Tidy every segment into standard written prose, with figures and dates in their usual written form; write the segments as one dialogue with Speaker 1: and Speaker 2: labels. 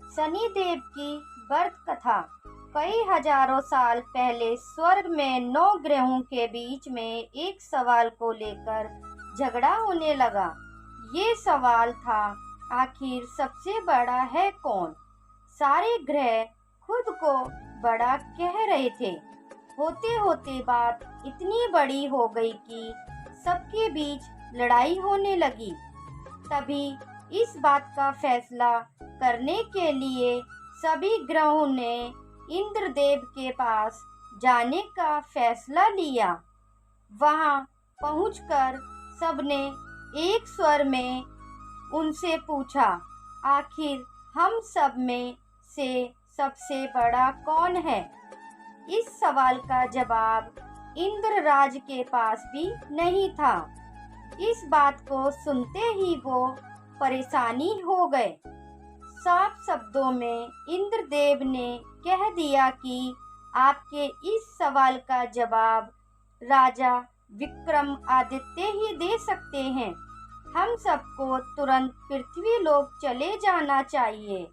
Speaker 1: शनिदेव की बर्थ कथा। कई हजारों साल पहले स्वर्ग में 9 ग्रहों के बीच में एक सवाल को लेकर झगड़ा होने लगा। ये सवाल था, आखिर सबसे बड़ा है कौन। सारे ग्रह खुद को बड़ा कह रहे थे। होते होते बात इतनी बड़ी हो गई कि सबके बीच लड़ाई होने लगी। तभी इस बात का फैसला करने के लिए सभी ग्रहों ने इंद्रदेव के पास जाने का फैसला लिया। वहां पहुंचकर सबने एक स्वर में उनसे पूछा, आखिर हम सब में से सबसे बड़ा कौन है। इस सवाल का जवाब इंद्रराज के पास भी नहीं था। इस बात को सुनते ही वो परेशानी हो गए। साफ शब्दों में इंद्रदेव ने कह दिया कि आपके इस सवाल का जवाब राजा विक्रमादित्य ही दे सकते हैं। हम सबको तुरंत पृथ्वी लोक चले जाना चाहिए।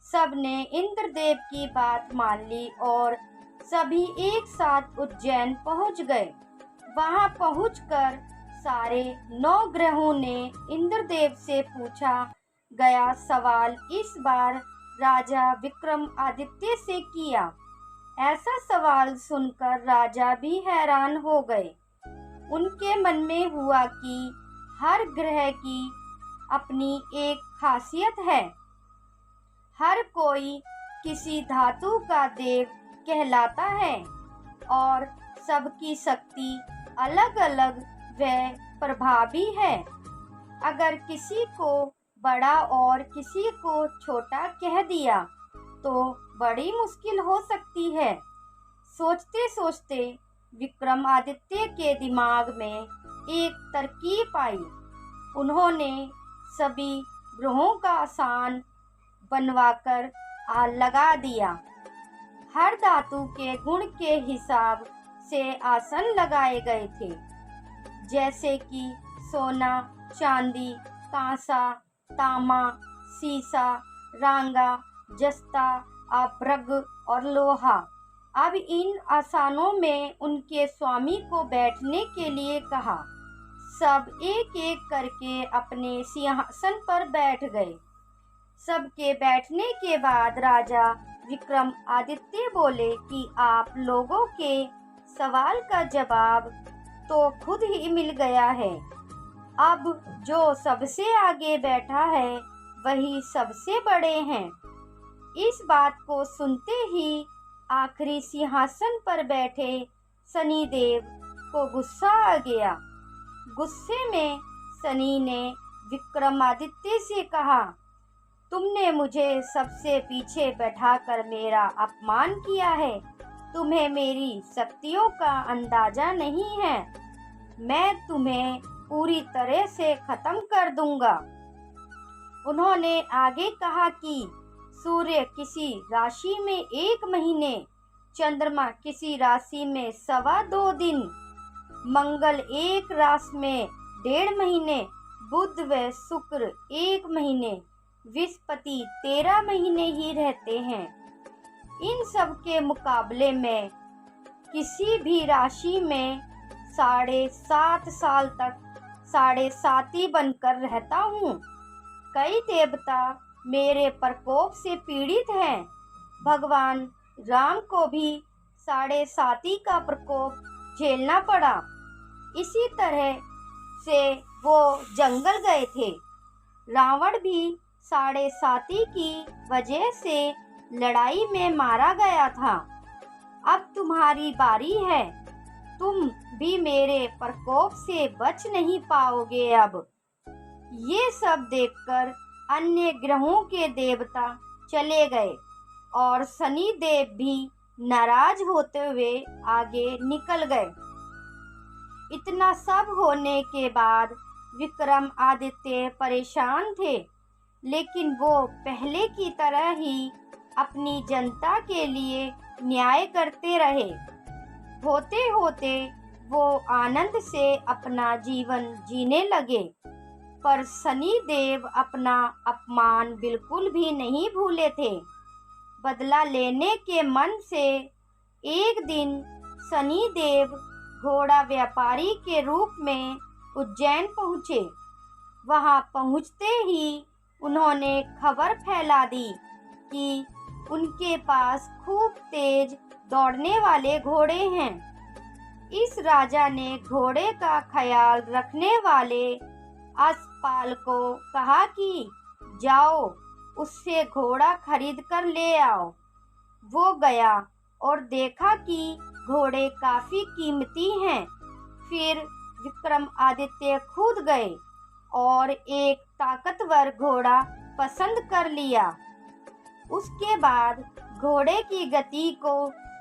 Speaker 1: सबने इंद्रदेव की बात मान ली और सभी एक साथ उज्जैन पहुंच गए। वहां पहुंचकर सारे 9 ग्रहों ने इंद्रदेव से पूछा गया सवाल इस बार राजा विक्रमादित्य से किया। ऐसा सवाल सुनकर राजा भी हैरान हो गए। उनके मन में हुआ कि हर ग्रह की अपनी एक खासियत है। हर कोई किसी धातु का देव कहलाता है और सबकी शक्ति अलग अलग व प्रभावी है। अगर किसी को बड़ा और किसी को छोटा कह दिया तो बड़ी मुश्किल हो सकती है। सोचते सोचते विक्रमादित्य के दिमाग में एक तरकीब आई। उन्होंने सभी ग्रहों का आसन बनवाकर लगा दिया। हर धातु के गुण के हिसाब से आसन लगाए गए थे, जैसे कि सोना, चांदी, कांसा, तामा, सीसा, रांगा, जस्ता, आभ्रक और लोहा। अब इन आसनों में उनके स्वामी को बैठने के लिए कहा। सब एक एक करके अपने सिंहासन पर बैठ गए। सबके बैठने के बाद राजा विक्रमादित्य बोले कि आप लोगों के सवाल का जवाब तो खुद ही मिल गया है। अब जो सबसे आगे बैठा है वही सबसे बड़े हैं। इस बात को सुनते ही आखिरी सिंहासन पर बैठे शनिदेव को गुस्सा आ गया। गुस्से में शनि ने विक्रमादित्य से कहा, तुमने मुझे सबसे पीछे बैठाकर मेरा अपमान किया है। तुम्हें मेरी शक्तियों का अंदाजा नहीं है। मैं तुम्हें पूरी तरह से खत्म कर दूंगा। उन्होंने आगे कहा कि सूर्य किसी राशि में 1 महीने, चंद्रमा किसी राशि में 2.25 दिन, मंगल एक राशि में 1.5 महीने, बुध व शुक्र 1 महीने, बृहस्पति 13 महीने ही रहते हैं। इन सब के मुकाबले में किसी भी राशि में 7.5 साल तक 7.5 ही बनकर रहता हूँ। कई देवता मेरे प्रकोप से पीड़ित हैं। भगवान राम को भी 7.5 का प्रकोप झेलना पड़ा। इसी तरह से वो जंगल गए थे। रावण भी 7.5 की वजह से लड़ाई में मारा गया था। अब तुम्हारी बारी है। तुम भी मेरे प्रकोप से बच नहीं पाओगे। अब ये सब देखकर अन्य ग्रहों के देवता चले गए और शनि देव भी नाराज होते हुए आगे निकल गए। इतना सब होने के बाद विक्रमादित्य परेशान थे, लेकिन वो पहले की तरह ही अपनी जनता के लिए न्याय करते रहे। होते होते वो आनंद से अपना जीवन जीने लगे। पर शनि देव अपना अपमान बिल्कुल भी नहीं भूले थे। बदला लेने के मन से एक दिन शनि देव घोड़ा व्यापारी के रूप में उज्जैन पहुँचे। वहां पहुँचते ही उन्होंने खबर फैला दी कि उनके पास खूब तेज दौड़ने वाले घोड़े हैं। इस राजा ने घोड़े का ख्याल रखने वाले असपाल को कहा कि जाओ उससे घोड़ा खरीद कर ले आओ। वो गया और देखा कि घोड़े काफी कीमती हैं। फिर विक्रमादित्य खुद गए और एक ताकतवर घोड़ा पसंद कर लिया। उसके बाद घोड़े की गति को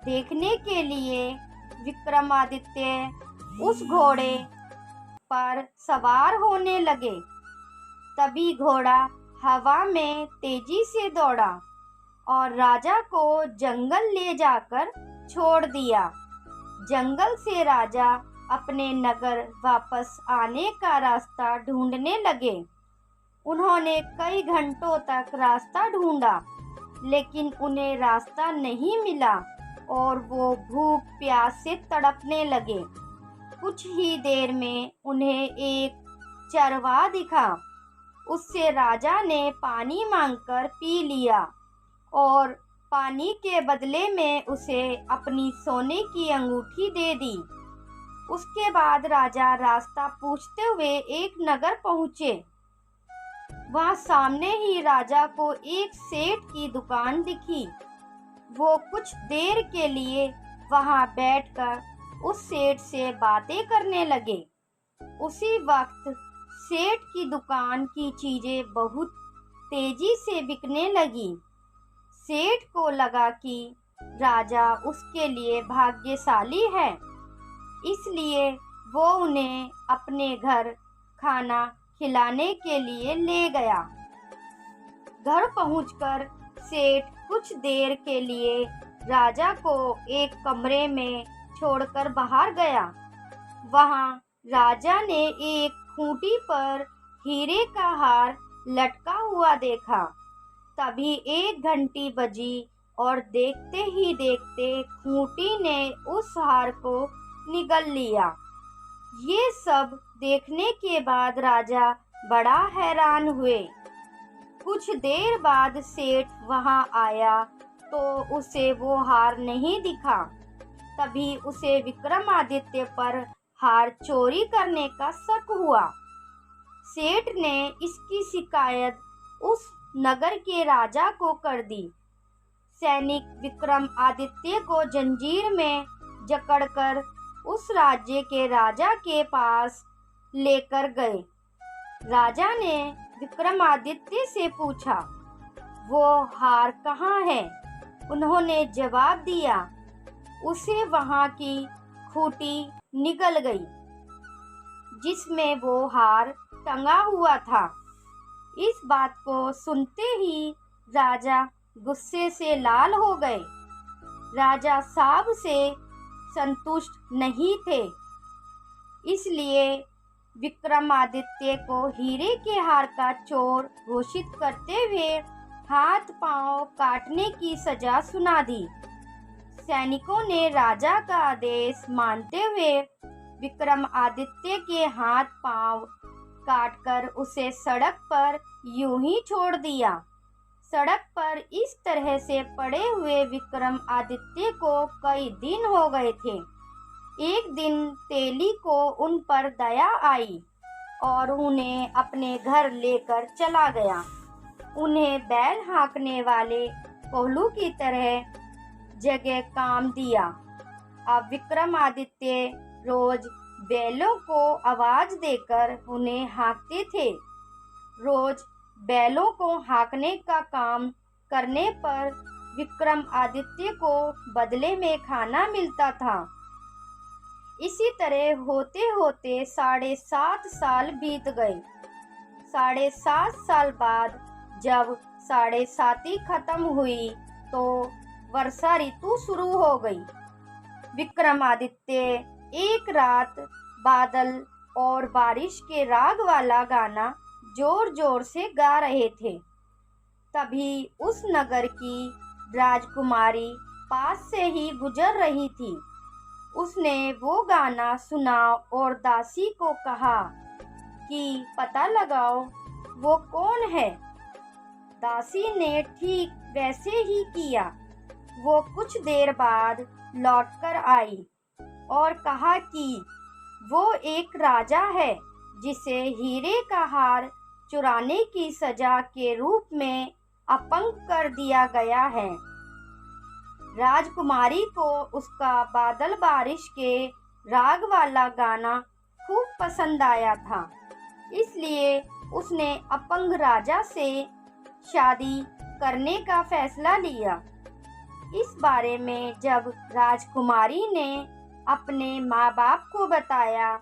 Speaker 1: देखने के लिए विक्रमादित्य उस घोड़े पर सवार होने लगे। तभी घोड़ा हवा में तेजी से दौड़ा और राजा को जंगल ले जाकर छोड़ दिया। जंगल से राजा अपने नगर वापस आने का रास्ता ढूंढने लगे। उन्होंने कई घंटों तक रास्ता ढूंढा, लेकिन उन्हें रास्ता नहीं मिला और वो भूख प्यास से तड़पने लगे। कुछ ही देर में उन्हें एक चरवाहा दिखा। उससे राजा ने पानी मांगकर पी लिया और पानी के बदले में उसे अपनी सोने की अंगूठी दे दी। उसके बाद राजा रास्ता पूछते हुए एक नगर पहुँचे। वहाँ सामने ही राजा को एक सेठ की दुकान दिखी। वो कुछ देर के लिए वहाँ बैठकर उस सेठ से बातें करने लगे। उसी वक्त सेठ की दुकान की चीजें बहुत तेजी से बिकने लगी। सेठ को लगा कि राजा उसके लिए भाग्यशाली है, इसलिए वो उन्हें अपने घर खाना खिलाने के लिए ले गया। घर पहुंचकर सेठ कुछ देर के लिए राजा को एक कमरे में छोड़कर बाहर गया। वहां राजा ने एक खूंटी पर हीरे का हार लटका हुआ देखा। तभी एक घंटी बजी और देखते ही देखते खूंटी ने उस हार को निगल लिया। ये सब देखने के बाद राजा बड़ा हैरान हुए। कुछ देर बाद सेठ वहां आया तो उसे वो हार नहीं दिखा। तभी उसे विक्रमादित्य पर हार चोरी करने का शक हुआ। सेठ ने इसकी शिकायत उस नगर के राजा को कर दी। सैनिक विक्रमादित्य को जंजीर में जकड़कर उस राज्य के राजा के पास लेकर गए। राजा ने विक्रमादित्य से पूछा, वो हार कहाँ है? उन्होंने जवाब दिया, उसे वहां की खूंटी निगल गई जिसमें वो हार टंगा हुआ था। इस बात को सुनते ही राजा गुस्से से लाल हो गए। राजा साब से संतुष्ट नहीं थे, इसलिए विक्रमादित्य को हीरे के हार का चोर घोषित करते हुए हाथ पांव काटने की सजा सुना दी। सैनिकों ने राजा का आदेश मानते हुए विक्रमादित्य के हाथ पांव काटकर उसे सड़क पर यूं ही छोड़ दिया। सड़क पर इस तरह से पड़े हुए विक्रमादित्य को कई दिन हो गए थे। एक दिन तेली को उन पर दया आई और उन्हें अपने घर लेकर चला गया। उन्हें बैल हाँकने वाले कोल्हू की तरह जगह काम दिया। अब विक्रमादित्य रोज बैलों को आवाज देकर उन्हें हाँकते थे। रोज बैलों को हाँकने का काम करने पर विक्रमादित्य को बदले में खाना मिलता था। इसी तरह होते होते 7.5 साल बीत गए। 7.5 साल बाद जब 7.5 खत्म हुई तो वर्षा ऋतु शुरू हो गई। विक्रमादित्य एक रात बादल और बारिश के राग वाला गाना जोर जोर से गा रहे थे। तभी उस नगर की राजकुमारी पास से ही गुजर रही थी। उसने वो गाना सुना और दासी को कहा कि पता लगाओ वो कौन है। दासी ने ठीक वैसे ही किया। वो कुछ देर बाद लौटकर आई और कहा कि वो एक राजा है जिसे हीरे का हार चुराने की सजा के रूप में अपंग कर दिया गया है। राजकुमारी को उसका बादल बारिश के राग वाला गाना खूब पसंद आया था, इसलिए उसने अपंग राजा से शादी करने का फैसला लिया। इस बारे में जब राजकुमारी ने अपने माँ बाप को बताया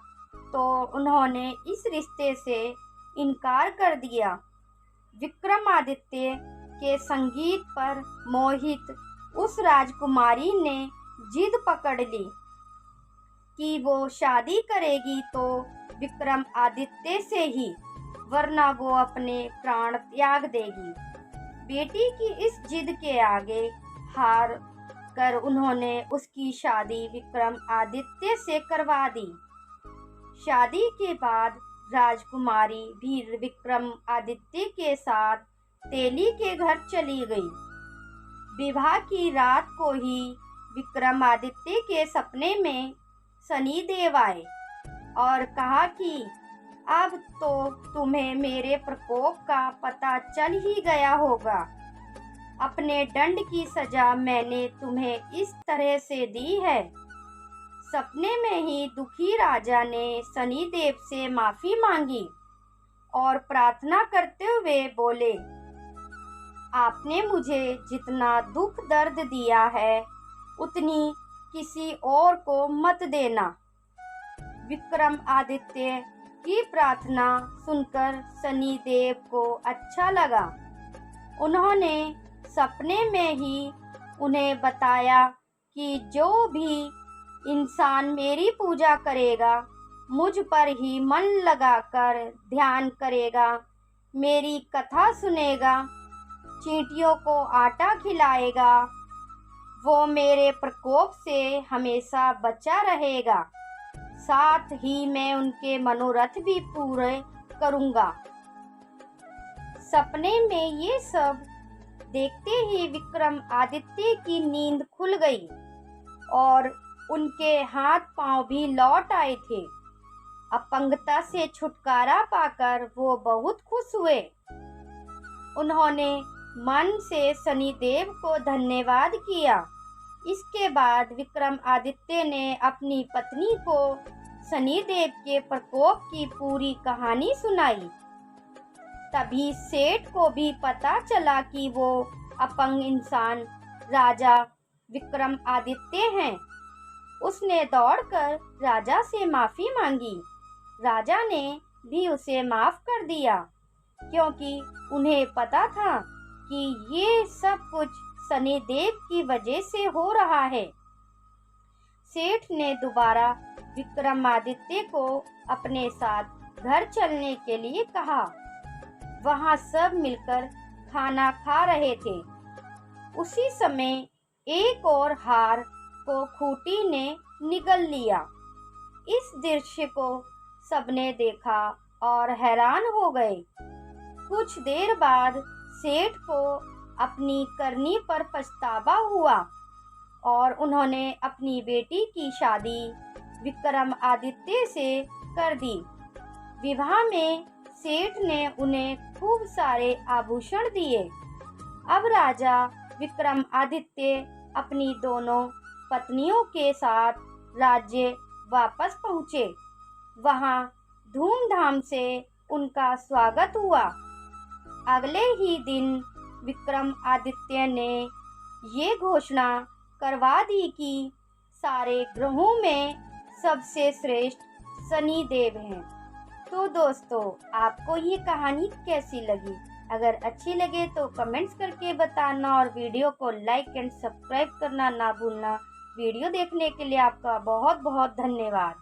Speaker 1: तो उन्होंने इस रिश्ते से इनकार कर दिया। विक्रमादित्य के संगीत पर मोहित उस राजकुमारी ने जिद पकड़ ली कि वो शादी करेगी तो विक्रमादित्य से ही, वरना वो अपने प्राण त्याग देगी। बेटी की इस जिद के आगे हार कर उन्होंने उसकी शादी विक्रमादित्य से करवा दी। शादी के बाद राजकुमारी भी विक्रमादित्य के साथ तेली के घर चली गई। विवाह की रात को ही विक्रमादित्य के सपने में शनिदेव आए और कहा कि अब तो तुम्हें मेरे प्रकोप का पता चल ही गया होगा। अपने दंड की सजा मैंने तुम्हें इस तरह से दी है। सपने में ही दुखी राजा ने शनिदेव से माफी मांगी और प्रार्थना करते हुए बोले, आपने मुझे जितना दुख दर्द दिया है उतनी किसी और को मत देना। विक्रमादित्य की प्रार्थना सुनकर शनिदेव को अच्छा लगा। उन्होंने सपने में ही उन्हें बताया कि जो भी इंसान मेरी पूजा करेगा, मुझ पर ही मन लगाकर ध्यान करेगा, मेरी कथा सुनेगा, चींटियों को आटा खिलाएगा, वो मेरे प्रकोप से हमेशा बचा रहेगा। साथ ही मैं उनके मनोरथ भी पूरे करूँगा। सपने में ये सब देखते ही विक्रमादित्य की नींद खुल गई और उनके हाथ पांव भी लौट आए थे। अपंगता से छुटकारा पाकर वो बहुत खुश हुए। उन्होंने मन से शनिदेव को धन्यवाद किया। इसके बाद विक्रमादित्य ने अपनी पत्नी को शनिदेव के प्रकोप की पूरी कहानी सुनाई। तभी सेठ को भी पता चला कि वो अपंग इंसान राजा विक्रमादित्य हैं। उसने दौड़कर राजा से माफी मांगी। राजा ने भी उसे माफ कर दिया, क्योंकि उन्हें पता था कि ये सब कुछ शनिदेव की वजह से हो रहा है। सेठ ने दोबारा विक्रमादित्य को अपने साथ घर चलने के लिए कहा। वहां सब मिलकर खाना खा रहे थे। उसी समय एक और हार को खूंटी ने निगल लिया। इस दृश्य को सबने देखा और हैरान हो गए। कुछ देर बाद सेठ को अपनी करनी पर पछतावा हुआ और उन्होंने अपनी बेटी की शादी विक्रमादित्य से कर दी। विवाह में सेठ ने उन्हें खूब सारे आभूषण दिए। अब राजा विक्रमादित्य अपनी दोनों पत्नियों के साथ राज्य वापस पहुँचे। वहाँ धूमधाम से उनका स्वागत हुआ। अगले ही दिन विक्रमादित्य ने ये घोषणा करवा दी कि सारे ग्रहों में सबसे श्रेष्ठ शनिदेव हैं। तो दोस्तों, आपको ये कहानी कैसी लगी? अगर अच्छी लगे तो कमेंट्स करके बताना और वीडियो को लाइक एंड सब्सक्राइब करना ना भूलना। वीडियो देखने के लिए आपका बहुत बहुत धन्यवाद।